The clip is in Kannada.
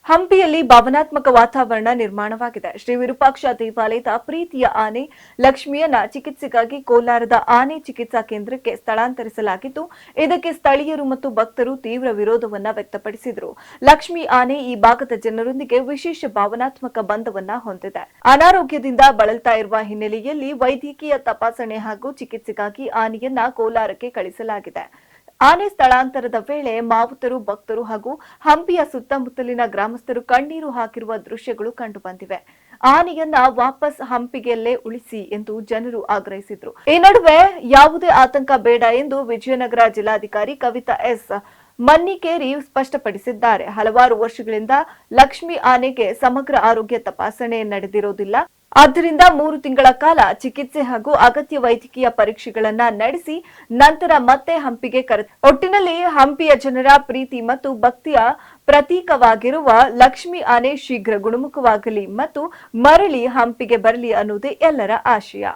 ಹಂಪಿಯಲ್ಲಿ ಭಾವನಾತ್ಮಕ ವಾತಾವರಣ ನಿರ್ಮಾಣವಾಗಿದೆ. ಶ್ರೀ ವಿರೂಪಾಕ್ಷ ದೇವಾಲಯದ ಪ್ರೀತಿಯ ಆನೆ ಲಕ್ಷ್ಮಿಯನ್ನ ಚಿಕಿತ್ಸೆಗಾಗಿ ಕೋಲಾರದ ಆನೆ ಚಿಕಿತ್ಸಾ ಕೇಂದ್ರಕ್ಕೆ ಸ್ಥಳಾಂತರಿಸಲಾಗಿದ್ದು, ಇದಕ್ಕೆ ಸ್ಥಳೀಯರು ಮತ್ತು ಭಕ್ತರು ತೀವ್ರ ವಿರೋಧವನ್ನ ವ್ಯಕ್ತಪಡಿಸಿದರು. ಲಕ್ಷ್ಮಿ ಆನೆ ಈ ಭಾಗದ ಜನರೊಂದಿಗೆ ವಿಶೇಷ ಭಾವನಾತ್ಮಕ ಬಂಧವನ್ನ ಹೊಂದಿದೆ. ಅನಾರೋಗ್ಯದಿಂದ ಬಳಲ್ತಾ ಇರುವ ಹಿನ್ನೆಲೆಯಲ್ಲಿ ವೈದ್ಯಕೀಯ ತಪಾಸಣೆ ಹಾಗೂ ಚಿಕಿತ್ಸೆಗಾಗಿ ಆನೆಯನ್ನ ಕೋಲಾರಕ್ಕೆ ಕಳಿಸಲಾಗಿದೆ. ಆನೆ ಸ್ಥಳಾಂತರದ ವೇಳೆ ಮಾವುತರು, ಭಕ್ತರು ಹಾಗೂ ಹಂಪಿಯ ಸುತ್ತಮುತ್ತಲಿನ ಗ್ರಾಮಸ್ಥರು ಕಣ್ಣೀರು ಹಾಕಿರುವ ದೃಶ್ಯಗಳು ಕಂಡುಬಂದಿವೆ. ಆನೆಯನ್ನ ವಾಪಸ್ ಹಂಪಿಗೆಲ್ಲೇ ಉಳಿಸಿ ಎಂದು ಜನರು ಆಗ್ರಹಿಸಿದ್ರು. ಈ ನಡುವೆ ಯಾವುದೇ ಆತಂಕ ಬೇಡ ಎಂದು ವಿಜಯನಗರ ಜಿಲ್ಲಾಧಿಕಾರಿ ಕವಿತಾ ಎಸ್ ಮನ್ನಿಕೇರಿ ಸ್ಪಷ್ಟಪಡಿಸಿದ್ದಾರೆ. ಹಲವಾರು ವರ್ಷಗಳಿಂದ ಲಕ್ಷ್ಮಿ ಆನೆಗೆ ಸಮಗ್ರ ಆರೋಗ್ಯ ತಪಾಸಣೆ ನಡೆದಿರೋದಿಲ್ಲ. ಆದ್ದರಿಂದ 3 ತಿಂಗಳ ಕಾಲ ಚಿಕಿತ್ಸೆ ಹಾಗೂ ಅಗತ್ಯ ವೈದ್ಯಕೀಯ ಪರೀಕ್ಷೆಗಳನ್ನ ನಡೆಸಿ ನಂತರ ಮತ್ತೆ ಹಂಪಿಗೆ ಒಟ್ಟಿನಲ್ಲಿ ಹಂಪಿಯ ಜನರ ಪ್ರೀತಿ ಮತ್ತು ಭಕ್ತಿಯ ಪ್ರತೀಕವಾಗಿರುವ ಲಕ್ಷ್ಮಿ ಆನೆ ಶೀಘ್ರ ಗುಣಮುಖವಾಗಲಿ ಮತ್ತು ಮರಳಿ ಹಂಪಿಗೆ ಬರಲಿ ಅನ್ನುವುದೇ ಎಲ್ಲರ ಆಶಯ.